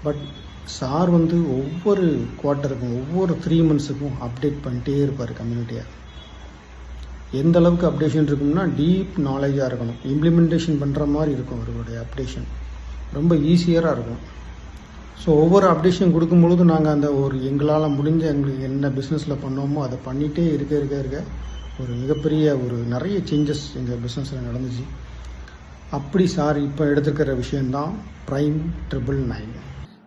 But sir வந்து ஒவ்வொரு குவார்ட்டருக்கும் ஒவ்வொரு 3 மந்த்ஸுக்கும் அப்டேட் பண்ணிட்டே இருப்பார் கம்யூனிட்டியை. எந்த அளவுக்கு அப்டேஷன் இருக்கும்னா டீப் நாலேஜாக இருக்கணும், இம்ப்ளிமெண்டேஷன் பண்ணுற மாதிரி இருக்கும். அவர்களுடைய அப்டேஷன் ரொம்ப ஈஸியராக இருக்கும். ஸோ ஒவ்வொரு அப்டேஷன் கொடுக்கும்பொழுது நாங்கள் அந்த ஒரு எங்களால் முடிஞ்ச எங்களுக்கு என்ன பிஸ்னஸில் பண்ணோமோ அதை பண்ணிகிட்டே இருக்க ஒரு மிகப்பெரிய ஒரு நிறைய சேஞ்சஸ் எங்கள் பிஸ்னஸில் நடந்துச்சு. அப்படி சார் இப்போ எடுத்துக்கிற விஷயந்தான் ப்ரைம் 999.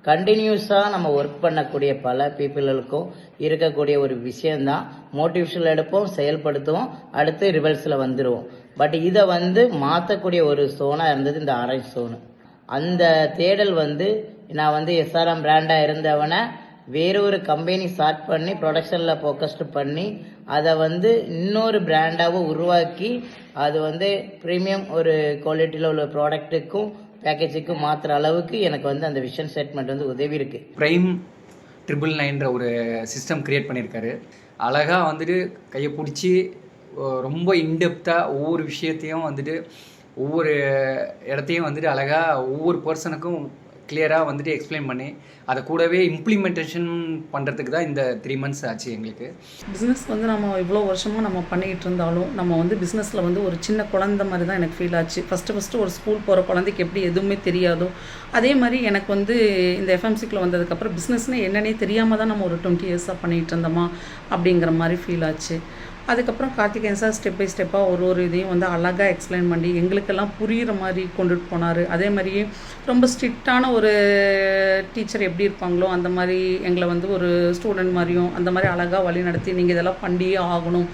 கண்டினியூஸாக நம்ம ஒர்க் பண்ணக்கூடிய பல பீப்புளுக்கும் இருக்கக்கூடிய ஒரு விஷயந்தான் மோட்டிவேஷனில் எடுப்போம், செயல்படுத்துவோம், அடுத்து ரிவல்ஸில் வந்துடுவோம். பட் இதை மாற்றக்கூடிய ஒரு சோனாக இருந்தது இந்த ஆரஞ்சு சோனு. அந்த தேடல் நான் எஸ்ஆர்எம் பிராண்டாக இருந்தவனை வேறொரு கம்பெனி ஸ்டார்ட் பண்ணி ப்ரொடக்ஷனில் ஃபோக்கஸ்டு பண்ணி அதை இன்னொரு பிராண்டாகவும் உருவாக்கி அது ப்ரீமியம் ஒரு குவாலிட்டியில் உள்ள ப்ராடக்ட்டுக்கும் பேக்கேஜுக்கும் மாற்றுற அளவுக்கு எனக்கு அந்த விஷன் ஸ்டேட்மெண்ட் உதவி இருக்குது. ப்ரைம் 999 ஒரு சிஸ்டம் க்ரியேட் பண்ணியிருக்காரு. அழகாக கையை பிடிச்சி ரொம்ப இன்டெப்த்தாக ஒவ்வொரு விஷயத்தையும் ஒவ்வொரு இடத்தையும் அழகாக ஒவ்வொரு பர்சனுக்கும் கிளியராக எக்ஸ்பிளைன் பண்ணி அதை கூடவே இம்ப்ளிமெண்டேஷன் பண்ணுறதுக்கு தான் இந்த 3 மந்த்ஸ் ஆச்சு எங்களுக்கு. பிஸ்னஸ் நம்ம இவ்வளோ வருஷமாக நம்ம பண்ணிகிட்டு இருந்தாலும் நம்ம பிஸ்னஸில் ஒரு சின்ன குழந்தை மாதிரி தான் எனக்கு ஃபீல் ஆச்சு. ஃபஸ்ட்டு ஒரு ஸ்கூல் போகிற குழந்தைக்கு எப்படி எதுவுமே தெரியாதோ அதே மாதிரி எனக்கு இந்த எஃப்எம்சிக்கில் வந்ததுக்கப்புறம் பிஸ்னஸ்னு என்னன்னே தெரியாமல் தான் நம்ம ஒரு 20 இயர்ஸாக பண்ணிகிட்டு இருந்தோமா அப்படிங்கிற மாதிரி ஃபீல் ஆச்சு. அதுக்கப்புறம் கார்த்திகேயன் சார் ஸ்டெப் பை ஸ்டெப்பாக ஒரு இதையும் அழகாக எக்ஸ்பிளைன் பண்ணி எங்களுக்கெல்லாம் புரிகிற மாதிரி கொண்டுட்டு போனார். அதே மாதிரியே ரொம்ப ஸ்ட்ரிக்டான ஒரு டீச்சர் எப்படி இருப்பாங்களோ அந்த மாதிரி எங்களை ஒரு ஸ்டூடெண்ட் மாதிரியும் அந்த மாதிரி அழகாக வழி நடத்தி நீங்கள் இதெல்லாம் பண்ணியே ஆகணும்,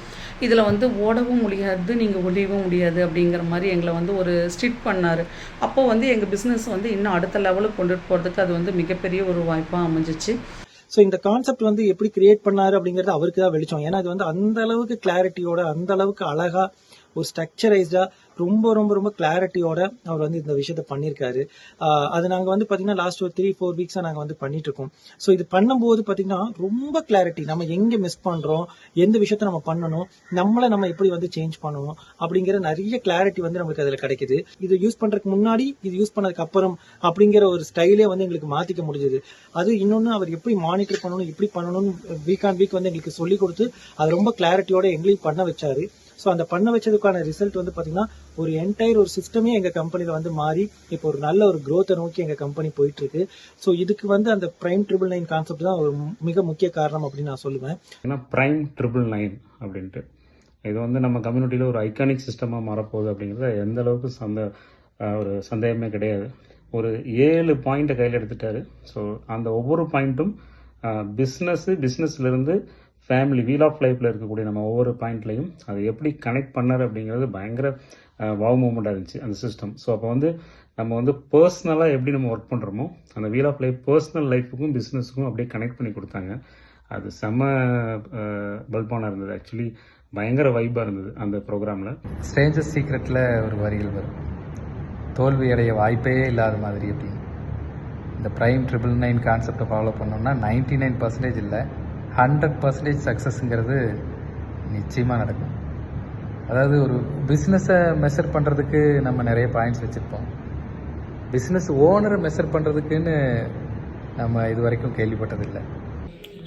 இதில் ஓடவும் முடியாது, நீங்கள் ஒழியவும் முடியாது அப்படிங்கிற மாதிரி எங்களை ஒரு ஸ்ட்ரிக்ட் பண்ணார். அப்போது எங்கள் பிஸ்னஸ் இன்னும் அடுத்த லெவலுக்கு கொண்டுட்டு போகிறதுக்கு அது மிகப்பெரிய ஒரு வாய்ப்பாக அமைஞ்சிச்சு. ஸோ இந்த கான்செப்ட் எப்படி கிரியேட் பண்ணாரு அப்படிங்கிறது அவருக்கு தான் வெளிச்சம். ஏன்னா அது அந்த அளவுக்கு கிளாரிட்டியோட, அந்த அளவுக்கு அழகா ஒரு ஸ்ட்ரக்சரைஸ்டா ரொம்ப ரொம்ப ரொம்ப கிளாரிட்டியோட அவர் இந்த விஷயத்த பண்ணியிருக்காரு. அது நாங்கள் பார்த்தீங்கன்னா லாஸ்ட் ஒரு 3-4 வீக்ஸாக நாங்கள் பண்ணிட்டு இருக்கோம். ஸோ இது பண்ணும்போது பார்த்தீங்கன்னா ரொம்ப கிளாரிட்டி, நம்ம எங்கே மிஸ் பண்ணுறோம், எந்த விஷயத்த நம்ம பண்ணணும், நம்ம எப்படி சேஞ்ச் பண்ணணும் அப்படிங்கிற நிறைய கிளாரிட்டி நமக்கு அதில் கிடைக்குது. இது யூஸ் பண்ணுறதுக்கு முன்னாடி, இது யூஸ் பண்ணதுக்கு அப்புறம் அப்படிங்கிற ஒரு ஸ்டைலே எங்களுக்கு மாற்றிக்க முடிஞ்சது. அது இன்னொன்று, அவர் எப்படி மானிட்டர் பண்ணணும், எப்படி பண்ணணும்னு வீக் ஆன் வீக் எங்களுக்கு சொல்லி கொடுத்து அது ரொம்ப கிளாரிட்டியோட எங்களையும் பண்ண வச்சாரு. ஸோ அந்த பண்ண வச்சதுக்கான ரிசல்ட் பார்த்தீங்கன்னா ஒரு என்டையர் ஒரு சிஸ்டமே எங்கள் கம்பெனியில் மாறி இப்போ ஒரு நல்ல ஒரு க்ரோத்தை நோக்கி எங்கள் கம்பெனி போயிட்டு இருக்கு. ஸோ இதுக்கு அந்த ப்ரைம் 999 கான்செப்ட் தான் ஒரு மிக முக்கிய காரணம் அப்படின்னு நான் சொல்லுவேன். ஏன்னா ப்ரைம் 999 அப்படின்ட்டு இது நம்ம கம்யூனிட்டியில் ஒரு ஐகானிக் சிஸ்டமாக மாறப்போகுது அப்படிங்கிறது எந்த அளவுக்கு ஒரு சந்தேகமே கிடையாது. ஒரு 7 பாயிண்ட்டை கையில் எடுத்துட்டாரு. ஸோ அந்த ஒவ்வொரு பாயிண்ட்டும் பிஸ்னஸ்லேருந்து ஃபேமிலி வீல் ஆஃப் லைஃப்பில் இருக்கக்கூடிய நம்ம ஒவ்வொரு பாயிண்ட்லையும் அதை எப்படி கனெக்ட் பண்ணார் அப்படிங்கிறது பயங்கர வாவ் மூமெண்ட்டாக இருந்துச்சு அந்த சிஸ்டம். ஸோ அப்போ நம்ம பர்சனலாக எப்படி நம்ம ஒர்க் பண்ணுறோமோ அந்த வீல் ஆஃப் லைஃப் பர்சனல் லைஃபுக்கும் பிஸ்னஸுக்கும் அப்படியே கனெக்ட் பண்ணி கொடுத்தாங்க. அது செம்ம பல்பானாக இருந்தது. ஆக்சுவலி பயங்கர வைப்பாக இருந்தது அந்த ப்ரோக்ராமில். ஸ்ட்ரேஞ்சர் சீக்ரெட்டில் ஒரு வரிகள் வரும், தோல்வி அடைய வாய்ப்பே இல்லாத மாதிரி அப்படின்னு. இந்த ப்ரைம் 999 கான்செப்டை ஃபாலோ பண்ணோம்னா 99% இல்லை, 100% சக்ஸஸ்ங்கிறது நிச்சயமாக நடக்கும். அதாவது ஒரு பிஸ்னஸை மெஷர் பண்ணுறதுக்கு நம்ம நிறைய பாயிண்ட்ஸ் வச்சுருப்போம். பிஸ்னஸ் ஓனரை மெஷர் பண்ணுறதுக்குன்னு நம்ம இது வரைக்கும் கேள்விப்பட்டதில்லை.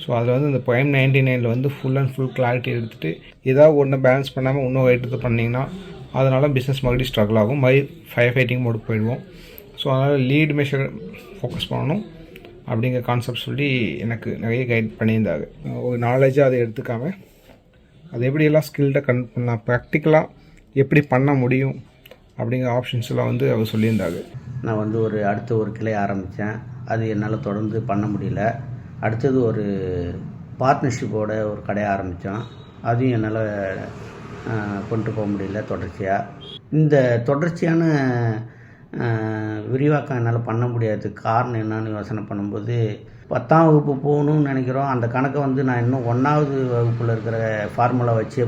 ஸோ அதில் இந்த ப்ரைம் 99ல் ஃபுல் அண்ட் ஃபுல் கிளாரிட்டி எடுத்துகிட்டு ஏதாவது ஒன்று பேலன்ஸ் பண்ணாமல் இன்னும் எடுத்து பண்ணிங்கன்னா அதனால் பிஸ்னஸ் மறுபடியும் ஸ்ட்ரகிள் ஆகும், ஃபயர் ஃபைட்டிங் மோடு போயிடுவோம். ஸோ அதனால் லீட் மெஷர் ஃபோக்கஸ் பண்ணணும் அப்படிங்கிற கான்செப்ட் சொல்லி எனக்கு நிறைய கைட் பண்ணியிருந்தாங்க. ஒரு நாலேஜாக அதை எடுத்துக்காமல் அது எப்படியெல்லாம் ஸ்கில்டை பண்ணலாம், ப்ராக்டிக்கலாக எப்படி பண்ண முடியும் அப்படிங்கிற ஆப்ஷன்ஸ் எல்லாம் அவர் சொல்லியிருந்தாங்க. நான் அடுத்த ஒரு கிளை ஆரம்பித்தேன். அது என்னால் தொடர்ந்து பண்ண முடியல. அடுத்தது ஒரு பார்ட்னர்ஷிப்போட ஒரு கடையை ஆரம்பித்தோம். அதையும் என்னால் கொண்டு போக முடியல தொடர்ச்சியாக. இந்த தொடர்ச்சியான விரிவாக்கம் என்னால் பண்ண முடியாததுக்கு காரணம் என்னன்னு யோசனை பண்ணும்போது 10ஆம் வகுப்பு போகணும்னு நினைக்கிறோம். அந்த கணக்கை நான் இன்னும் 1ஆவது வகுப்பில் இருக்கிற ஃபார்முலா வச்சே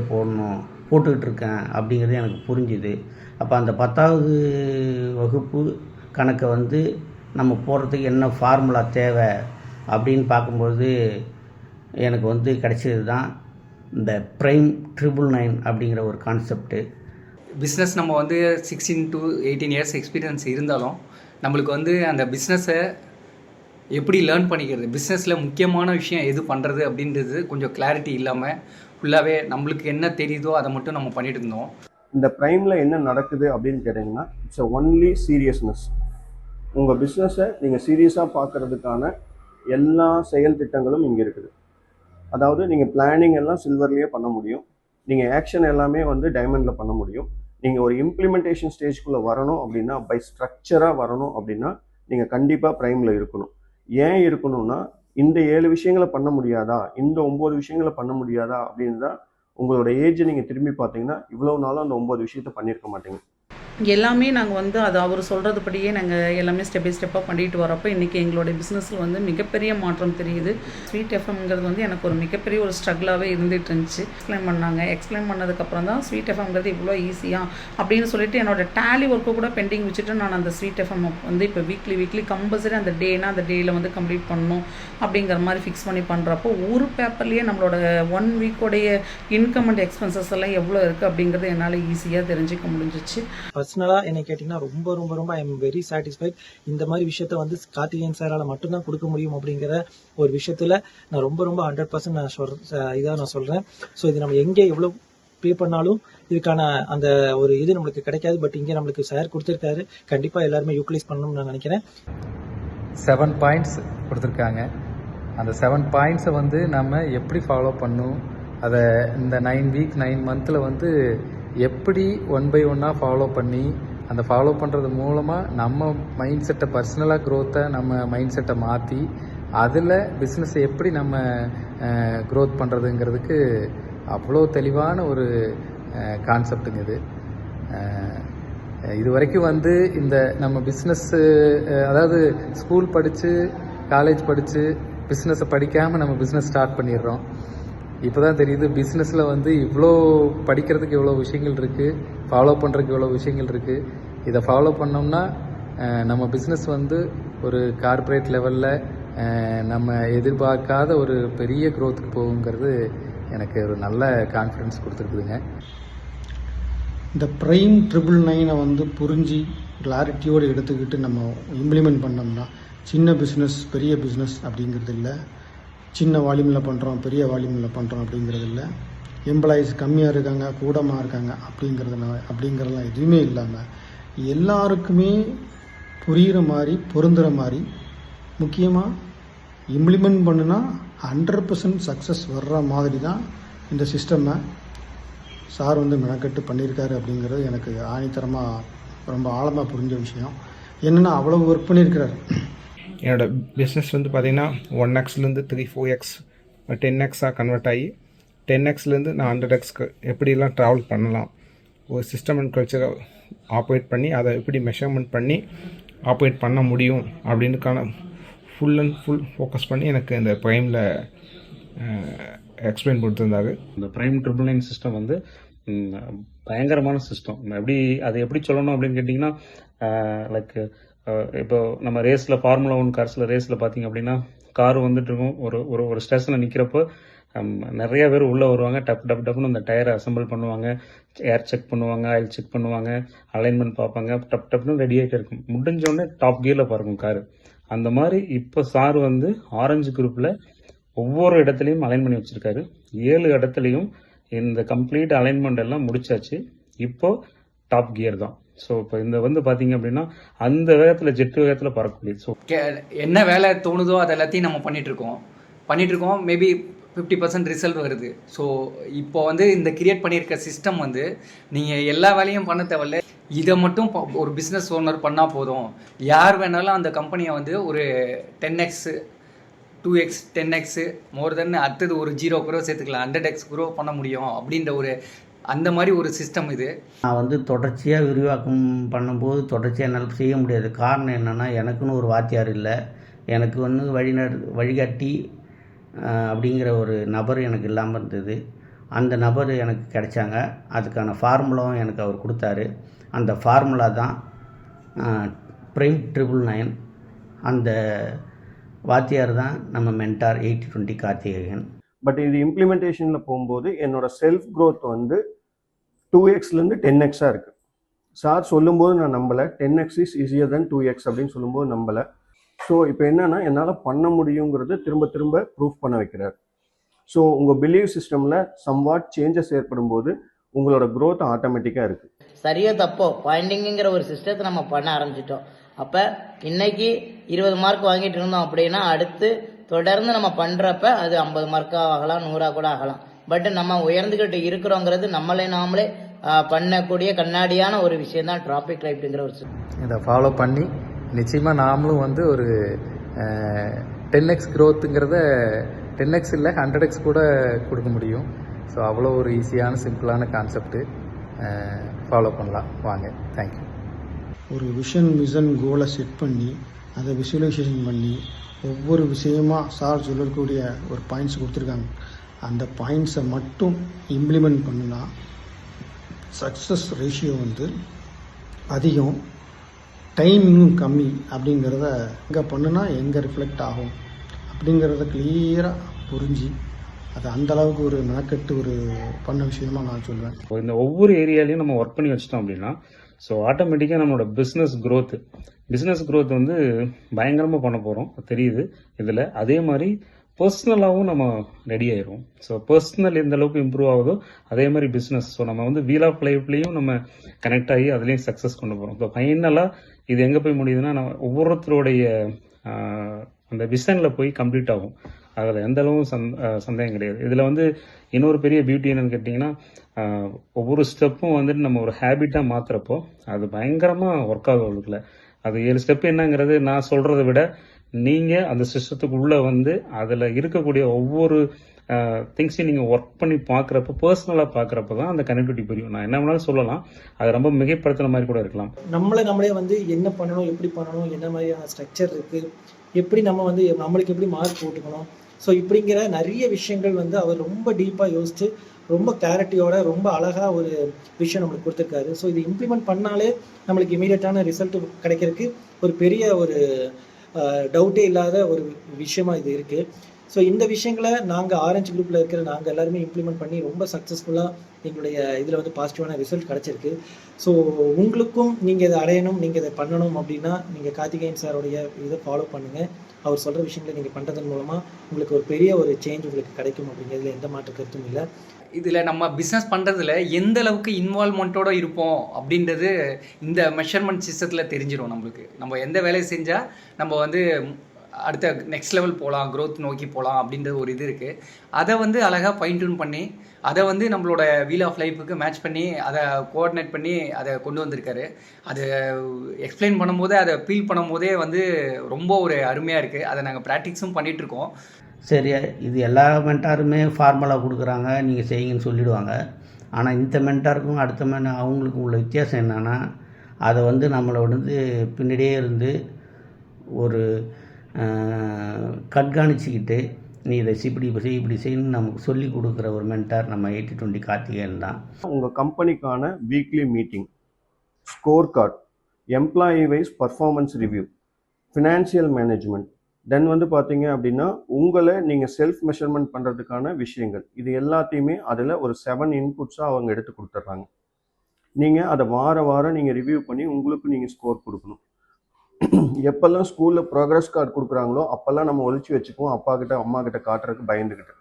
போட்டுக்கிட்டு இருக்கேன் அப்படிங்கிறது எனக்கு புரிஞ்சுது. அப்போ அந்த 10ஆவது வகுப்பு கணக்கை நம்ம போடுறதுக்கு என்ன ஃபார்முலா தேவை அப்படின்னு பார்க்கும்போது எனக்கு கிடைச்சது தான் இந்த ப்ரைம் 999 அப்படிங்கிற ஒரு கான்செப்ட்டு. பிஸ்னஸ் நம்ம 16 to 18 இயர்ஸ் எக்ஸ்பீரியன்ஸ் இருந்தாலும் நம்மளுக்கு அந்த பிஸ்னஸை எப்படி லேர்ன் பண்ணிக்கிறது, பிஸ்னஸில் முக்கியமான விஷயம் எது பண்ணுறது அப்படின்றது கொஞ்சம் கிளாரிட்டி இல்லாமல் ஃபுல்லாகவே நம்மளுக்கு என்ன தெரியுதோ அதை மட்டும் நம்ம பண்ணிட்டு இருந்தோம். இந்த ப்ரைமில் என்ன நடக்குது அப்படின்னு கேட்டிங்கன்னா, இட்ஸ் ஒன்லி சீரியஸ்னஸ். உங்கள் பிஸ்னஸை நீங்கள் சீரியஸாக பார்க்குறதுக்கான எல்லா செயல் திட்டங்களும் இங்கே இருக்குது. அதாவது நீங்கள் பிளானிங் எல்லாம் சில்வர்லேயே பண்ண முடியும், நீங்கள் ஆக்ஷன் எல்லாமே வந்து டைமண்டில் பண்ண முடியும். நீங்கள் ஒரு இம்ப்ளிமெண்டேஷன் ஸ்டேஜ்குள்ளே வரணும் அப்படின்னா, பை ஸ்ட்ரக்சராக வரணும் அப்படின்னா நீங்கள் கண்டிப்பாக ப்ரைமில் இருக்கணும். ஏன் இருக்கணும்னா, இந்த 7 விஷயங்களை பண்ண முடியாதா, இந்த 9 விஷயங்களை பண்ண முடியாதா அப்படின்னு தான் உங்களோட ஏஜை நீங்கள் திரும்பி பார்த்தீங்கன்னா இவ்வளோ நாளும் அந்த 9 விஷயத்தை பண்ணியிருக்க மாட்டீங்க. எல்லாமே நாங்கள் வந்து அது அவர் சொல்கிறதுபடியே நாங்கள் எல்லாமே ஸ்டெப் பை ஸ்டெப்பாக பண்ணிட்டு வரப்போ இன்றைக்கி எங்களுடைய பிஸ்னஸில் வந்து மிகப்பெரிய மாற்றம் தெரியுது. ஸ்வீட் எஃப்எம்ங்கிறது வந்து எனக்கு ஒரு மிகப்பெரிய ஒரு ஸ்ட்ரகிளாகவே இருந்துகிட்டு இருந்துச்சு. எக்ஸ்பிளைன் பண்ணதுக்கப்புறம் தான் ஸ்வீட் எஃப்எம்ங்கிறது இவ்வளோ ஈஸியாக அப்படின்னு சொல்லிட்டு என்னோட டேலி ஒர்க்கை கூட பெண்டிங் வச்சுட்டு நான் அந்த ஸ்வீட் எஃப்எம் வந்து இப்போ வீக்லி கம்பல்சரி அந்த டேனா அந்த டேயில் வந்து கம்ப்ளீட் பண்ணணும் அப்படிங்கிற மாதிரி ஃபிக்ஸ் பண்ணி பண்ணுறப்போ ஒரு பேப்பர்லேயே நம்மளோட 1 வீக்கோடைய இன்கம் அண்ட் எக்ஸ்பென்சஸ் எல்லாம் எவ்வளோ இருக்குது அப்படிங்கிறது என்னால் ஈஸியாக தெரிஞ்சுக்க முடிஞ்சிச்சு. பர்சனலாக என்னை கேட்டிங்கன்னா ரொம்ப ரொம்ப ரொம்ப ஐ எம் வெரி சாட்டிஸ்ஃபைட். இந்த மாதிரி விஷயத்த வந்து கார்த்திகேயன் சாரால் மட்டும்தான் கொடுக்க முடியும் அப்படிங்கிற ஒரு விஷயத்தில் நான் ரொம்ப ரொம்ப 100% நான் சொல்கிறேன். ஸோ இது நம்ம எங்கே எவ்வளோ பே பண்ணாலும் இதுக்கான அந்த ஒரு இது நம்மளுக்கு கிடைக்காது. பட் இங்கே நம்மளுக்கு சார் கொடுத்துருக்காரு, கண்டிப்பாக எல்லாருமே யூட்டிலைஸ் பண்ணணும்னு நான் நினைக்கிறேன். 7 பாயிண்ட்ஸ் கொடுத்துருக்காங்க. அந்த 7 பாயிண்ட்ஸை வந்து நம்ம எப்படி ஃபாலோ பண்ணணும், அதை இந்த 9 வீக் 9 மந்தில் வந்து எப்படி 1 by 1 ஃபாலோ பண்ணி அந்த ஃபாலோ பண்ணுறது மூலமாக நம்ம மைண்ட் செட்டை பர்சனலாக க்ரோத்தை நம்ம மைண்ட் செட்டை மாற்றி அதில் பிஸ்னஸை எப்படி நம்ம க்ரோத் பண்ணுறதுங்கிறதுக்கு அவ்வளோ தெளிவான ஒரு கான்செப்டுங்க இது. இது வரைக்கும் வந்து இந்த நம்ம பிஸ்னஸ்ஸு அதாவது ஸ்கூல் படித்து காலேஜ் படித்து பிஸ்னஸை படிக்காமல் நம்ம பிஸ்னஸ் ஸ்டார்ட் பண்ணிடுறோம். இப்போ தான் தெரியுது பிஸ்னஸில் வந்து இவ்வளோ படிக்கிறதுக்கு இவ்வளோ விஷயங்கள் இருக்குது, ஃபாலோ பண்ணுறதுக்கு இவ்வளோ விஷயங்கள் இருக்குது. இதை ஃபாலோ பண்ணோம்னா நம்ம பிஸ்னஸ் வந்து ஒரு கார்ப்பரேட் லெவலில் நம்ம எதிர்பார்க்காத ஒரு பெரிய க்ரோத்துக்கு போகுங்கிறது எனக்கு ஒரு நல்ல கான்ஃபிடன்ஸ் கொடுத்துருக்குதுங்க. இந்த ப்ரைம் 999 வந்து புரிஞ்சு கிளாரிட்டியோடு எடுத்துக்கிட்டு நம்ம இம்ப்ளிமெண்ட் பண்ணோம்னா சின்ன பிஸ்னஸ் பெரிய பிஸ்னஸ் அப்படிங்கிறது இல்லை, சின்ன வால்யூமில் பண்ணுறோம் பெரிய வால்யூமில் பண்ணுறோம் அப்படிங்கிறது இல்லை, எம்ப்ளாயீஸ் கம்மியாக இருக்காங்க கூடமாக இருக்காங்க அப்படிங்கிறதுலாம் எதுவுமே இல்லாமல் எல்லாருக்குமே புரிகிற மாதிரி பொருந்துகிற மாதிரி முக்கியமாக இம்ப்ளிமெண்ட் பண்ணுனா 100% சக்ஸஸ் வர்ற மாதிரி தான் இந்த சிஸ்டமை சார் வந்து மெனக்கெட்டு பண்ணியிருக்காரு அப்படிங்கிறது எனக்கு ஆணித்தரமாக ரொம்ப ஆழமாக புரிஞ்ச விஷயம். என்னென்னா அவ்வளோ ஒர்க் பண்ணியிருக்கிறாரு. என்னோடய பிஸ்னஸ் வந்து பார்த்திங்கன்னா 1x to 3-4x 10x convert ஆகி 10xலேருந்து நான் 100xக்கு எப்படிலாம் ட்ராவல் பண்ணலாம், ஒரு சிஸ்டம் அண்ட் கல்ச்சரை ஆப்ரேட் பண்ணி அதை எப்படி மெஷர்மெண்ட் பண்ணி ஆப்ரேட் பண்ண முடியும் அப்படின்னுக்கான ஃபுல் அண்ட் ஃபுல் ஃபோக்கஸ் பண்ணி எனக்கு இந்த ப்ரைமில் எக்ஸ்பிளைன் கொடுத்துருந்தாரு. இந்த ப்ரைம் 999 சிஸ்டம் வந்து பயங்கரமான சிஸ்டம். அதை எப்படி சொல்லணும் அப்படின்னு கேட்டிங்கன்னா, லைக் இப்போ நம்ம ரேஸில் ஃபார்முலா 1 கார்ஸில் ரேஸில் பார்த்திங்க அப்படின்னா கார் வந்துட்டு இருக்கும், ஒரு ஸ்டேஷனில் நிற்கிறப்போ நிறைய பேர் உள்ளே வருவாங்க, டப்புன்னு அந்த டயரை அசம்பிள் பண்ணுவாங்க, ஏர் செக் பண்ணுவாங்க, ஆயில் செக் பண்ணுவாங்க, அலைன்மெண்ட் பார்ப்பாங்க, டப்புன்னு ரெடி ஆகிட்டு இருக்கும். முடிஞ்சோடனே டாப் கியரில் பார்க்கும் காரு. அந்த மாதிரி இப்போ சார் வந்து ஆரஞ்சு குரூப்பில் ஒவ்வொரு இடத்துலையும் அலைன் பண்ணி வச்சுருக்காரு. 7 இடத்துலையும் இந்த கம்ப்ளீட் அலைன்மெண்ட் எல்லாம் முடிச்சாச்சு. இப்போது டாப் கியர் தான். ஸோ இப்போ இந்த வந்து பார்த்தீங்க அப்படின்னா அந்த வேகத்தில் ஜெட்டு வேகத்தில் பறக்கக்கூடியது. ஸோ என்ன வேலை தோணுதோ அது எல்லாத்தையும் நம்ம பண்ணிகிட்ருக்கோம். மேபி 50% ரிசல்ட் வருது. ஸோ இப்போ வந்து இந்த கிரியேட் பண்ணியிருக்க சிஸ்டம் வந்து நீங்கள் எல்லா வேலையும் பண்ண தேவையில்ல, இதை மட்டும் ஒரு பிஸ்னஸ் ஓனர் பண்ணால் போதும். யார் வேணாலும் அந்த கம்பெனியை வந்து ஒரு 10x 2x 10x மோர் தென் அடுத்தது ஒரு 0 கூட சேர்த்துக்கலாம், 100x கூட பண்ண முடியும் அப்படின்ற ஒரு அந்த மாதிரி ஒரு சிஸ்டம் இது. நான் வந்து தொடர்ச்சியாக விரிவாக்கம் பண்ணும்போது தொடர்ச்சியாக என்னால் செய்ய முடியாது. காரணம் என்னென்னா, எனக்குன்னு ஒரு வாத்தியார் இல்லை, எனக்கு வந்து வழிகாட்டி அப்படிங்கிற ஒரு நபர் எனக்கு இல்லாமல் இருந்தது. அந்த நபர் எனக்கு கிடைச்சாங்க. அதுக்கான ஃபார்முலாவும் எனக்கு அவர் கொடுத்தாரு. அந்த ஃபார்முலா தான் ப்ரைம் 999. அந்த வாத்தியார் தான் நம்ம மென்டார் 80-20 கார்த்திகேயன். பட் இது இம்ப்ளிமெண்டேஷனில் போகும்போது என்னோட செல்ஃப் க்ரோத் வந்து 2xலேருந்து 10xாக இருக்குது. சார் சொல்லும்போது நான் நம்பலை, 10x is easier then 2x அப்படின்னு சொல்லும்போது நம்பலை. ஸோ இப்போ என்னன்னா என்னால் பண்ண முடியுங்கிறத திரும்ப திரும்ப ப்ரூஃப் பண்ண வைக்கிறார். ஸோ உங்கள் பிலீவ் சிஸ்டமில் சம்வாட் சேஞ்சஸ் ஏற்படும் போது உங்களோட growth ஆட்டோமேட்டிக்காக இருக்குது. சரியோ தப்போ பாயிண்டிங்கிற ஒரு சிஸ்டத்தை நம்ம பண்ண ஆரம்பிச்சிட்டோம். அப்போ இன்னைக்கு 20 மார்க் வாங்கிட்டு இருந்தோம் அப்படின்னா அடுத்து தொடர்ந்து நம்ம பண்ணுறப்ப அது 50 மார்க்காக ஆகலாம், 100 கூட ஆகலாம். பட் நம்ம உயர்ந்துக்கிட்டு இருக்கிறோங்கிறது நம்மளே நாமளே பண்ணக்கூடிய கண்ணாடியான ஒரு விஷயம் தான் டிராபிக் லைட்டுங்கிற ஒரு இதை ஃபாலோ பண்ணி நிச்சயமாக நாமளும் வந்து ஒரு 10x growthங்கிறத 10x இல்லை 100x கூட கொடுக்க முடியும். ஸோ அவ்வளோ ஒரு ஈஸியான சிம்பிளான கான்செப்ட்டு ஃபாலோ பண்ணலாம். வாங்க. தேங்க்யூ. ஒரு விஷன் கோலை செட் பண்ணி அதை விஷுவலைசேஷன் பண்ணி ஒவ்வொரு விஷயமா சார் சொல்லக்கூடிய ஒரு பாயிண்ட்ஸ் கொடுத்துருக்காங்க. அந்த பாயிண்ட்ஸை மட்டும் இம்ப்ளிமெண்ட் பண்ணினா சக்ஸஸ் ரேஷியோ வந்து அதிகம், டைமிங்கும் கம்மி. அப்படிங்கிறத எங்கே பண்ணுனா எங்கே ரிஃப்ளெக்ட் ஆகும் அப்படிங்கிறத கிளியராக புரிஞ்சு அது அந்தளவுக்கு ஒரு மெனக்கெட்டு ஒரு பண்ண விஷயமா நான் சொல்லுவேன். இந்த ஒவ்வொரு ஏரியாலையும் நம்ம ஒர்க் பண்ணி வச்சிட்டோம் அப்படின்னா ஸோ ஆட்டோமேட்டிக்காக நம்மளோட பிஸ்னஸ் growth வந்து பயங்கரமாக பண்ண போகிறோம் தெரியுது இதில். அதே மாதிரி பர்சனலாகவும் நம்ம ரெடி ஆயிடுவோம். ஸோ பர்சனல் எந்த அளவுக்கு இம்ப்ரூவ் ஆகுதோ அதே மாதிரி பிஸ்னஸ். ஸோ நம்ம வந்து வீல் ஆஃப் லைஃப்லேயும் நம்ம கனெக்ட் ஆகி அதுலேயும் சக்ஸஸ் கொண்டு போகிறோம். ஸோ ஃபைனலாக இது எங்கே போய் முடியுதுன்னா நம்ம ஒவ்வொருத்தருடைய அந்த விஷனில் போய் கம்ப்ளீட் ஆகும். அதில் எந்த அளவும் சந்தேகம் கிடையாது. இதில் வந்து இன்னொரு பெரிய பியூட்டி என்னன்னு கேட்டிங்கன்னா ஒவ்வொரு ஸ்டெப்பும் வந்துட்டு நம்ம ஒரு ஹேபிட்டாக மாற்றுறப்போ அது பயங்கரமாக ஒர்க் ஆகும் அவளுக்குள்ள. அது 7 ஸ்டெப் என்னங்கிறது நான் சொல்கிறத விட நீங்கள் அந்த சிஸ்டத்துக்குள்ளே வந்து அதில் இருக்கக்கூடிய ஒவ்வொரு திங்ஸையும் நீங்கள் ஒர்க் பண்ணி பார்க்குறப்ப பர்சனலாக பார்க்குறப்ப தான் அந்த கனெக்டிவிட்டி புரியும். நான் என்ன வேணாலும் சொல்லலாம், அது ரொம்ப மிகைப்படுத்துகிற மாதிரி கூட இருக்கலாம். நம்மளே வந்து என்ன பண்ணணும், எப்படி பண்ணணும், என்ன மாதிரியான ஸ்ட்ரக்சர் இருக்குது, எப்படி நம்ம வந்து நம்மளுக்கு எப்படி மார்க் போட்டுக்கணும், ஸோ இப்படிங்கிற நிறைய விஷயங்கள் வந்து அவர் ரொம்ப டீப்பாக யோசித்து ரொம்ப கிளாரிட்டியோட ரொம்ப அழகாக ஒரு விஷயம் நம்மளுக்கு கொடுத்துருக்காரு. ஸோ இது இம்ப்ளிமெண்ட் பண்ணாலே நம்மளுக்கு இமீடியட்டான ரிசல்ட் கிடைக்கிறதுக்கு ஒரு பெரிய ஒரு டவுட்டே இல்லாத ஒரு விஷயமா இது இருக்குது. ஸோ இந்த விஷயங்களை நாங்கள் ஆரஞ்சு குரூப்பில் இருக்கிற நாங்கள் எல்லாருமே இம்ப்ளிமெண்ட் பண்ணி ரொம்ப சக்ஸஸ்ஃபுல்லாக எங்களுடைய இதில் வந்து பாசிட்டிவான ரிசல்ட் கிடச்சிருக்கு. ஸோ உங்களுக்கும் நீங்கள் இதை அடையணும், நீங்கள் இதை பண்ணணும் அப்படின்னா நீங்கள் கார்த்திகேயன் சாரோடைய இதை ஃபாலோ பண்ணுங்கள். அவர் சொல்கிற விஷயங்களை நீங்கள் பண்ணுறதன் மூலமாக உங்களுக்கு ஒரு பெரிய ஒரு சேஞ்ச் உங்களுக்கு கிடைக்கும் அப்படிங்கிறதுல எந்த மாற்று கருத்தும் இல்லை. இதில் நம்ம பிஸ்னஸ் பண்ணுறதுல எந்த அளவுக்கு இன்வால்மெண்ட்டோடு இருப்போம் அப்படின்றது இந்த மெஷர்மெண்ட் சிஸ்டத்தில் தெரிஞ்சிடும் நம்மளுக்கு. நம்ம எந்த வேலையை செஞ்சால் நம்ம வந்து அடுத்த நெக்ஸ்ட் லெவல் போகலாம், growth நோக்கி போகலாம் அப்படின்ற ஒரு இது இருக்குது. அதை வந்து அழகாக ஃபைன் டியூன் பண்ணி அதை வந்து நம்மளோட வீல் ஆஃப் லைஃபுக்கு மேட்ச் பண்ணி அதை கோஆர்டினேட் பண்ணி அதை கொண்டு வந்திருக்காரு. அது எக்ஸ்பிளைன் பண்ணும்போதே அதை ஃபீல் பண்ணும்போதே வந்து ரொம்ப ஒரு அருமையாக இருக்குது. அதை நாங்கள் ப்ராக்டிக்ஸும் பண்ணிகிட்ருக்கோம். சரி, இது எல்லா மென்டாருமே ஃபார்மலாக கொடுக்குறாங்க, நீங்கள் செய்யுங்கன்னு சொல்லிவிடுவாங்க. ஆனால் இந்த மென்டாருக்கும் அடுத்த அவங்களுக்கும் உள்ள வித்தியாசம் என்னென்னா அதை வந்து நம்மளை வந்து பின்னாடியே இருந்து ஒரு கண்காணிச்சிக்கிட்டு நீ இதை இப்படி செய்யணும்னு நமக்கு சொல்லி கொடுக்குற ஒரு மென்டார் நம்ம 80-20 கார்த்திகேயன் தான். உங்கள் கம்பெனிக்கான weekly meeting, score card, employee wise performance review, financial management, then வந்து பார்த்தீங்க அப்படின்னா உங்களை நீங்கள் செல்ஃப் மெஷர்மெண்ட் பண்ணுறதுக்கான விஷயங்கள், இது எல்லாத்தையுமே அதில் ஒரு 7 இன்புட்ஸாக அவங்க எடுத்து கொடுத்துட்றாங்க. நீங்கள் அதை வாரம் நீங்கள் ரிவ்யூ பண்ணி உங்களுக்கு நீங்கள் ஸ்கோர் கொடுக்கணும். எப்பெல்லாம் ஸ்கூலில் ப்ரோக்ரஸ் கார்டு கொடுக்குறாங்களோ அப்போல்லாம் நம்ம ஒழிச்சு வச்சுக்குவோம், அப்பா கிட்ட அம்மா கிட்ட காட்டுறதுக்கு பயந்துக்கிட்டு.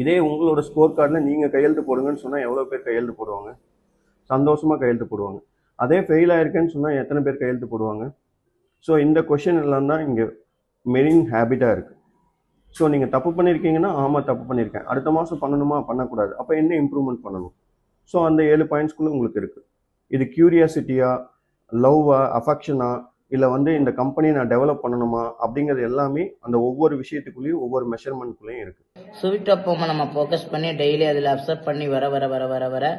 இதே உங்களோட ஸ்கோர் கார்டில் நீங்கள் கையெழுத்து போடுங்கன்னு சொன்னால் எவ்வளோ பேர் கையெழுத்து போடுவாங்க? சந்தோஷமாக கையெழுத்து போடுவாங்க. அதே ஃபெயில் ஆயிருக்கேன்னு சொன்னால் எத்தனை பேர் கையெழுத்து போடுவாங்க? ஸோ இந்த கொஷின் எல்லாம் தான் இங்கே மெயின் ஹேபிட்டாக இருக்குது. ஸோ நீங்கள் தப்பு பண்ணியிருக்கீங்கன்னா ஆமாம் தப்பு பண்ணியிருக்கேன், அடுத்த மாதம் பண்ணணுமா பண்ணக்கூடாது, அப்போ என்ன இம்ப்ரூவ்மெண்ட் பண்ணணும்? ஸோ அந்த 7 பாயிண்ட்ஸ்குள்ளே உங்களுக்கு இருக்குது. இது க்யூரியாசிட்டியா, லவ்வா, அஃபெக்ஷனா, இல்லை வந்து இந்த கம்பெனியை நான் டெவலப் பண்ணணுமா அப்படிங்கிறது எல்லாமே அந்த ஒவ்வொரு விஷயத்துக்குள்ளேயும் ஒவ்வொரு மெஷர்மெண்ட்குள்ளேயும் இருக்குது. ஸ்விஃப்ட் அப்போ நம்ம ஃபோக்கஸ் பண்ணி டெய்லி அதில் அப்சர்வ் பண்ணி வர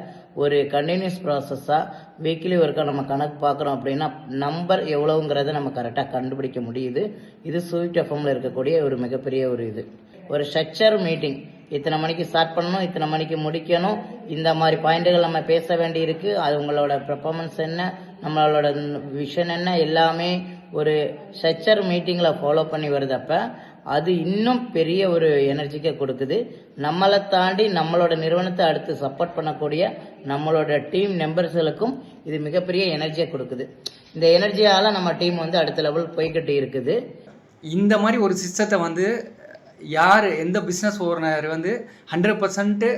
ஒரு கண்டினியூஸ் ப்ராசஸாக வீக்லி ஒருக்கா நம்ம கணக்கு பார்க்குறோம் அப்படின்னா நம்பர் எவ்வளோங்கிறத நம்ம கரெக்டாக கண்டுபிடிக்க முடியுது. இது ஸ்விஃப்ட் எஃப்எம்மில் இருக்கக்கூடிய ஒரு மிகப்பெரிய ஒரு இது. ஒரு ஸ்ட்ரக்சர் மீட்டிங், இத்தனை மணிக்கு ஸ்டார்ட் பண்ணணும், இத்தனை மணிக்கு முடிக்கணும், இந்த மாதிரி பாயிண்ட்டுகள் நம்ம பேச வேண்டி இருக்குது, அது உங்களோட பெர்ஃபார்மன்ஸ் என்ன, நம்மளோட விஷன் என்ன, எல்லாமே ஒரு ஸ்ட்ரக்சர் மீட்டிங்கில் ஃபாலோ பண்ணி வருதப்ப அது இன்னும் பெரிய ஒரு எனர்ஜிக்கை கொடுக்குது. நம்மளை தாண்டி நம்மளோட நிறுவனத்தை அடுத்து சப்போர்ட் பண்ணக்கூடிய நம்மளோட டீம் மெம்பர்ஸ்களுக்கும் இது மிகப்பெரிய எனர்ஜியை கொடுக்குது. இந்த எனர்ஜியால் நம்ம டீம் வந்து அடுத்த லெவல் போய்கிட்டு இருக்குது. இந்த மாதிரி ஒரு சிஸ்டத்தை வந்து யார் எந்த பிஸ்னஸ் ஓனர் வந்து 100%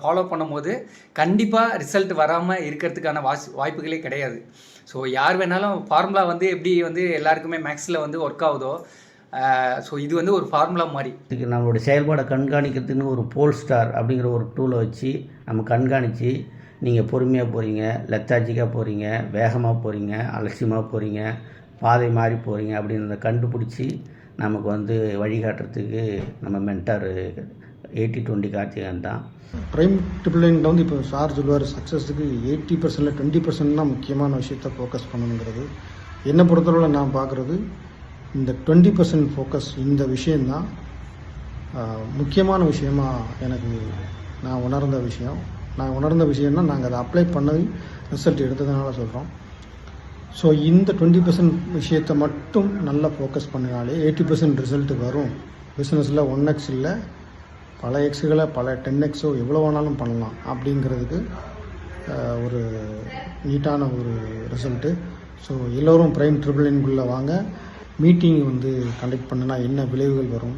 ஃபாலோ பண்ணும்போது கண்டிப்பாக ரிசல்ட் வராமல் இருக்கிறதுக்கான வாய்ப்புகளே கிடையாது. ஸோ யார் வேணாலும் ஃபார்முலா வந்து எப்படி வந்து எல்லாருக்குமே மேக்ஸில் வந்து ஒர்க் ஆகுதோ, ஸோ இது வந்து ஒரு ஃபார்முலா மாதிரி. இதுக்கு நம்மளுடைய செயல்பாடை கண்காணிக்கிறதுக்குன்னு ஒரு போல் ஸ்டார் அப்படிங்கிற ஒரு டூலை வச்சு நம்ம கண்காணித்து நீங்கள் பொறுமையாக போகிறீங்க, லெத்தாஜிக்காக போகிறீங்க, வேகமாக போகிறீங்க, அலட்சியமாக போகிறீங்க, பாதை மாறி போகிறீங்க அப்படின்னு கண்டுபிடிச்சி நமக்கு வந்து வழிகாட்டுறதுக்கு நம்ம மென்டார் 80-20 கார்த்திகன் தான். ப்ரைம் ட்ரிபிள் நைனில் வந்து இப்போ சார் சொல்லுவார், சக்ஸஸுக்கு 80%ல் 20% தான் முக்கியமான விஷயத்தை ஃபோக்கஸ் பண்ணணுங்கிறது. என்னை பொறுத்தளவில் நான் பார்க்குறது இந்த 20% ஃபோக்கஸ், இந்த விஷயந்தான் முக்கியமான விஷயமாக எனக்கு நான் உணர்ந்த விஷயம்னா நாங்கள் அதை அப்ளை பண்ணது ரிசல்ட் எடுத்ததுனால சொல்கிறோம். ஸோ இந்த 20% விஷயத்தை மட்டும் நல்லா ஃபோக்கஸ் பண்ணினாலே 80% ரிசல்ட் வரும். பிஸ்னஸில் 1x இல்லை, பல எக்ஸுகளை பல 10x எவ்வளோ வேணாலும் பண்ணலாம் அப்படிங்கிறதுக்கு ஒரு நீட்டான ஒரு ரிசல்ட்டு. ஸோ எல்லோரும் ப்ரைம் ட்ரிபிள் நைனுக்குள்ளே வாங்க. மீட்டிங் வந்து கண்டக்ட் பண்ணினா என்ன விளைவுகள் வரும்,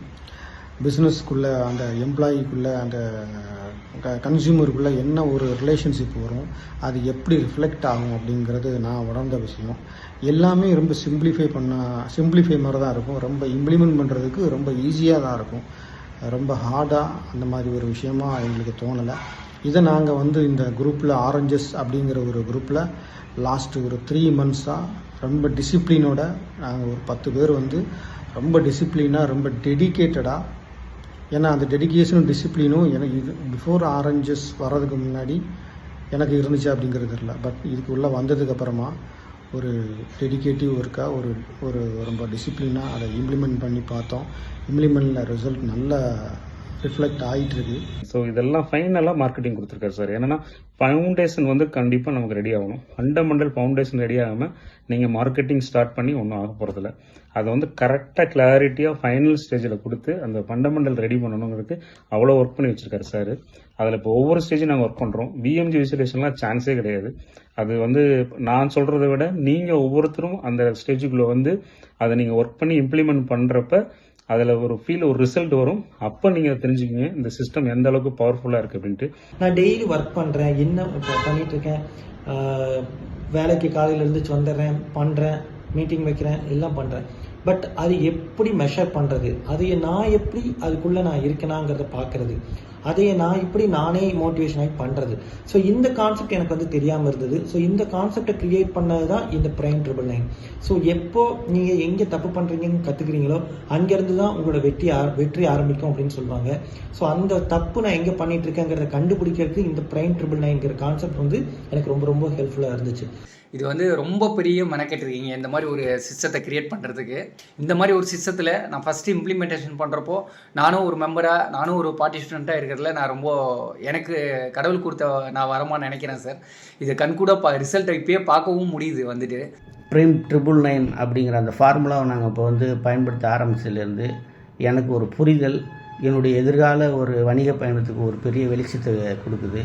பிஸ்னஸ்க்குள்ளே அந்த எம்ப்ளாயிக்குள்ளே அந்த கன்சியூமருக்குள்ளே என்ன ஒரு ரிலேஷன்ஷிப் வரும், அது எப்படி ரிஃப்ளெக்ட் ஆகும் அப்படிங்கிறது நான் உணர்ந்த விஷயம். எல்லாமே ரொம்ப சிம்பிளிஃபை மாதிரி தான் இருக்கும். ரொம்ப இம்ப்ளிமெண்ட் பண்ணுறதுக்கு ரொம்ப ஈஸியாக தான் இருக்கும். ரொம்ப ஹார்டாக அந்த மாதிரி ஒரு விஷயமா எங்களுக்கு தோணலை. இதை நாங்கள் வந்து இந்த குரூப்பில் ஆரஞ்சஸ் அப்படிங்கிற ஒரு குரூப்பில் லாஸ்ட்டு ஒரு 3 மந்த்ஸாக ரொம்ப டிசிப்ளினோட நாங்கள் ஒரு 10 பேர் வந்து ரொம்ப டிசிப்ளினாக ரொம்ப டெடிக்கேட்டடாக, ஏன்னா அந்த டெடிக்கேஷனும் டிசிப்ளினும் எனக்கு இது பிஃபோர் ஆரஞ்சஸ் வர்றதுக்கு முன்னாடி எனக்கு இருந்துச்சு அப்படிங்கிறது இல்லை. பட் இதுக்குள்ளே வந்ததுக்கப்புறமா ஒரு டெடிக்கேட்டிவ் ஒர்க்காக ஒரு ரொம்ப டிசிப்ளினாக அதை இம்ப்ளிமெண்ட் பண்ணி பார்த்தோம். இம்ப்ளிமெண்டில் ரிசல்ட் நல்லா ரிஃப்ளெக்ட் ஆகிட்டு இருக்கு. ஸோ இதெல்லாம் ஃபைனலாக மார்க்கெட்டிங் கொடுத்துருக்காரு சார். ஏன்னா ஃபவுண்டேஷன் வந்து கண்டிப்பாக நமக்கு ரெடி ஆகணும். ஃபண்டமெண்டல் ஃபவுண்டேஷன் ரெடி ஆகாமல் நீங்கள் மார்க்கெட்டிங் ஸ்டார்ட் பண்ணி ஒன்றும் ஆக போகிறதில்ல. அதை வந்து கரெக்டாக கிளாரிட்டியாக ஃபைனல் ஸ்டேஜில் கொடுத்து அந்த ஃபண்டமெண்டல் ரெடி பண்ணணுங்கிறதுக்கு அவ்வளோ ஒர்க் பண்ணி வச்சுருக்காரு சார். அதில் இப்போ ஒவ்வொரு ஸ்டேஜும் நாங்கள் ஒர்க் பண்ணுறோம். விஎம்ஜி விசுவலேஷன்லாம் சான்ஸே கிடையாது. அது வந்து நான் சொல்கிறத விட நீங்கள் ஒவ்வொருத்தரும் அந்த ஸ்டேஜுக்குள்ளே வந்து அதை நீங்கள் ஒர்க் பண்ணி இம்ப்ளிமெண்ட் பண்ணுறப்ப அதில் ஒரு ரிசல்ட் வரும். அப்போ நீங்கள் தெரிஞ்சுக்கிங்க இந்த சிஸ்டம் எந்த அளவுக்கு பவர்ஃபுல்லாக இருக்குது அப்படின்ட்டு. நான் டெய்லி ஒர்க் பண்ணுறேன், என்ன பண்ணிட்டு இருக்கேன், வேலைக்கு காலையில் எழுந்திரிச்சு வந்துடுறேன், பண்ணுறேன், மீட்டிங் வைக்கிறேன், எல்லாம் பண்ணுறேன். பட் அது எப்படி மெஷர் பண்ணுறது, அதையே நான் எப்படி அதுக்குள்ளே நான் இருக்கேனாங்கிறத பார்க்குறது, அதையே நான் இப்படி நானே மோட்டிவேஷன் ஆகி பண்ணுறது. ஸோ இந்த கான்செப்ட் எனக்கு வந்து தெரியாமல் இருந்தது. ஸோ இந்த கான்செப்டை க்ரியேட் பண்ணது தான் இந்த ப்ரைம் ட்ரிபிள் நைன். ஸோ எப்போ நீங்கள் எங்கே தப்பு பண்ணுறீங்கன்னு கற்றுக்குறீங்களோ அங்கேருந்து தான் உங்களோட வெற்றி ஆரம்பிக்கும் அப்படின்னு சொல்லுவாங்க. ஸோ அந்த தப்பு நான் எங்கே பண்ணிட்டு இருக்கேங்கிறத கண்டுபிடிக்கிறதுக்கு இந்த ப்ரைம் ட்ரிபிள் நைன்கிற கான்செப்ட் வந்து எனக்கு ரொம்ப ரொம்ப ஹெல்ப்ஃபுல்லாக இருந்துச்சு. இது வந்து ரொம்ப பெரிய மெனக்கெட்டிருக்கீங்க இந்த மாதிரி ஒரு சிஸ்டத்தை க்ரியேட் பண்ணுறதுக்கு. இந்த மாதிரி ஒரு சிஸ்டத்தில் நான் ஃபஸ்ட்டு இம்ப்ளிமெண்டேஷன் பண்ணுறப்போ நானும் ஒரு மெம்பராக, நானும் ஒரு பார்ட்டிசிபெண்ட்டாக இருக்கிறதுல நான் ரொம்ப எனக்கு கடவுள் கொடுத்த நான் வரமான்னு நினைக்கிறேன் சார். இது கண்கூட ரிசல்ட்டை இப்போயே பார்க்கவும் முடியுது. வந்துட்டு ப்ரைம் ட்ரிபிள் நைன் அப்படிங்கிற அந்த ஃபார்முலாவை நாங்கள் இப்போ வந்து பயன்படுத்த ஆரம்பிச்சதுலேருந்து எனக்கு ஒரு புரிதல், என்னுடைய எதிர்கால ஒரு வணிக பயணத்துக்கு ஒரு பெரிய வெளிச்சத்தை கொடுக்குது.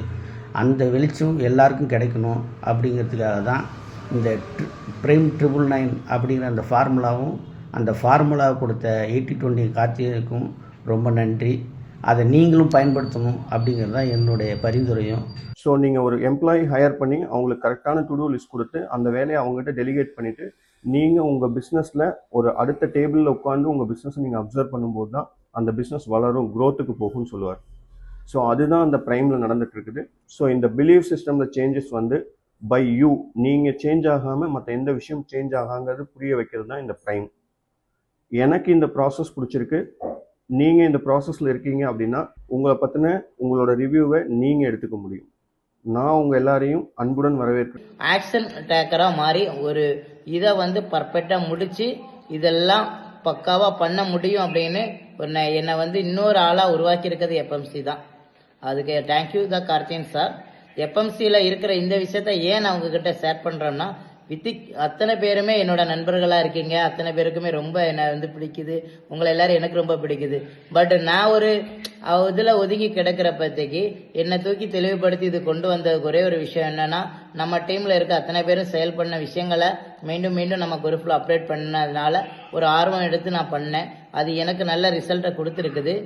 அந்த வெளிச்சம் எல்லாருக்கும் கிடைக்கணும் அப்படிங்கிறதுக்காக தான் இந்த ப்ரைம் ட்ரிபிள் நைன் அப்படிங்கிற அந்த ஃபார்முலாவும், அந்த ஃபார்முலாவை கொடுத்த 80-20 கார்த்திகனுக்கும் ரொம்ப நன்றி. அதை நீங்களும் பயன்படுத்தணும் அப்படிங்கிறது தான் என்னுடைய பரிந்துரையும். ஸோ நீங்கள் ஒரு எம்ப்ளாயி ஹையர் பண்ணி அவங்களுக்கு கரெக்டான டு டூ லிஸ்ட் கொடுத்து அந்த வேலையை அவங்ககிட்ட டெலிகேட் பண்ணிவிட்டு நீங்கள் உங்கள் பிஸ்னஸில் ஒரு அடுத்த டேபிளில் உட்காந்து உங்கள் பிஸ்னஸை நீங்கள் அப்சர்வ் பண்ணும்போது தான் அந்த பிஸ்னஸ் வளரும், க்ரோத்துக்கு போகும்னு சொல்லுவார். ஸோ அதுதான் அந்த ப்ரைமில் நடந்துட்டு இருக்குது. ஸோ இந்த பிலீவ் சிஸ்டமில் சேஞ்சஸ் வந்து பை யூ, நீங்கள் சேஞ்ச் ஆகாமல் மற்ற எந்த விஷயம் சேஞ்ச் ஆகாங்கிறது புரிய வைக்கிறது தான் இந்த ப்ரைம். எனக்கு இந்த ப்ராசஸ் பிடிச்சிருக்கு. நீங்கள் இந்த ப்ராசஸில் இருக்கீங்க அப்படின்னா உங்களை பற்றின உங்களோட ரிவ்யூவை நீங்கள் எடுத்துக்க முடியும். நான் உங்கள் எல்லாரையும் அன்புடன் வரவேற்கிறேன். ஆக்ஷன் டேக்கராக மாறி ஒரு இதை வந்து பர்ஃபெக்டாக முடித்து இதெல்லாம் பக்காவாக பண்ண முடியும் அப்படின்னு என்னை வந்து இன்னொரு ஆளாக உருவாக்கி இருக்கிறது எஃப்எம்சி தான். அதுக்கு தேங்க்யூ தான் கார்த்திகன் சார். எஃப்எம்சியில் இருக்கிற இந்த விஷயத்த ஏன் நான் உங்ககிட்ட ஷேர் பண்ணுறேன்னா, அத்தனை பேருமே என்னோட நண்பர்களாக இருக்கீங்க. அத்தனை பேருக்குமே ரொம்ப என்னை வந்து பிடிக்குது. உங்களை எல்லாரும் எனக்கு ரொம்ப பிடிக்குது. பட் நான் ஒரு இதில் ஒதுங்கி கிடக்கிறப்பத்தைக்கு என்னை தூக்கி தெளிவுபடுத்தி இது கொண்டு வந்ததுக்கு ஒரே ஒரு விஷயம் என்னன்னா, நம்ம டீமில் இருக்க அத்தனை பேரும் செயல் பண்ண விஷயங்களை மீண்டும் மீண்டும் நம்ம குரூப்பில் அப்டேட் பண்ணதுனால ஒரு ஆர்வம் எடுத்து நான் பண்ணேன். அது எனக்கு நல்ல ரிசல்ட்டை கொடுத்துருக்குது.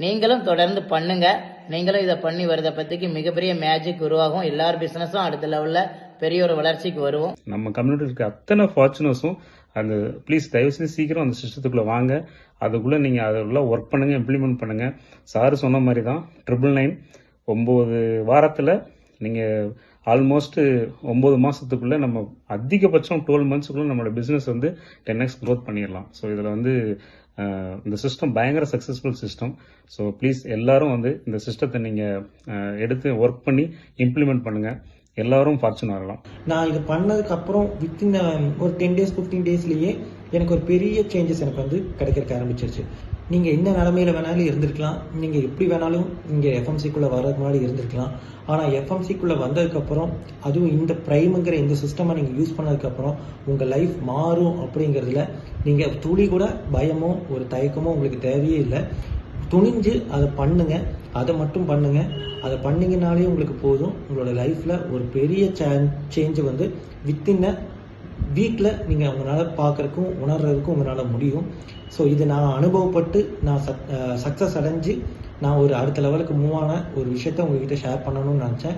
நீங்களும் தொடர்ந்து பண்ணுங்க. நீங்களும் இதை பண்ணி வரதை பற்றிக்கு மிகப்பெரிய மேஜிக் உருவாகும். எல்லார் பிஸ்னஸும் அடுத்த லெவலில் பெரிய ஒரு வளர்ச்சிக்கு வருவோம். நம்ம கம்யூனிட்டி இருக்க அத்தனை ஃபார்ச்சுனர்ஸும் அந்த ப்ளீஸ் தயவுசெய்து சீக்கிரம் அந்த சிஸ்டத்துக்குள்ளே வாங்க. அதுக்குள்ளே நீங்கள் அதுக்குள்ளே ஒர்க் பண்ணுங்கள், இம்ப்ளிமெண்ட் பண்ணுங்கள். சார் சொன்ன மாதிரி தான் 999 9 வாரத்தில் நீங்கள் ஆல்மோஸ்ட் 9 மாதத்துக்குள்ளே நம்ம அதிகபட்சம் 12 மந்த்ஸுக்குள்ளே நம்மளோட பிஸ்னஸ் வந்து 10x க்ரோத் பண்ணிடலாம். ஸோ இதில் வந்து இந்த சிஸ்டம் பயங்கர சக்ஸஸ்ஃபுல் சிஸ்டம். ஸோ ப்ளீஸ் எல்லாரும் வந்து இந்த சிஸ்டத்தை நீங்கள் எடுத்து ஒர்க் பண்ணி இம்ப்ளிமெண்ட் பண்ணுங்கள். எல்லாரும் ஃபார்ச்சூன் ஆகலாம். நான் இது பண்ணதுக்கு அப்புறம் வித்தின் ஒரு 10 days 15 daysலயே எனக்கு ஒரு பெரிய சேஞ்சஸ் எனக்கு வந்து கிடைக்க ஆரம்பிச்சிருச்சு. நீங்கள் என்ன நிலமையில வேணாலும் இருந்திருக்கலாம், நீங்கள் எப்படி வேணாலும் நீங்கள் எஃப்எம்சிக்குள்ளே வர்றதுக்கு முன்னாடி இருந்திருக்கலாம். ஆனால் எஃப்எம்சிக்குள்ளே வந்ததுக்கப்புறம், அதுவும் இந்த ப்ரைமுங்கிற இந்த சிஸ்டமை நீங்கள் யூஸ் பண்ணதுக்கப்புறம் உங்கள் லைஃப் மாறும் அப்படிங்கிறதுல நீங்கள் துளி கூட பயமோ ஒரு தயக்கமோ உங்களுக்கு தேவையே இல்லை. துணிஞ்சு அதை பண்ணுங்க. அதை மட்டும் பண்ணுங்க. அதை பண்ணிங்கனாலே உங்களுக்கு போதும். உங்களோட லைஃப்பில் ஒரு பெரிய சேஞ்சை வந்து வித்தின் வீக்கில் நீங்கள் உங்களால் பார்க்குறதுக்கும் உணர்றதுக்கும் உங்களால் முடியும். ஸோ இது நான் அனுபவப்பட்டு நான் சக்ஸஸ் அடைஞ்சு நான் ஒரு அடுத்த லெவலுக்கு மூவ் ஆன ஒரு விஷயத்த உங்ககிட்ட ஷேர் பண்ணணும்னு நினச்சேன்.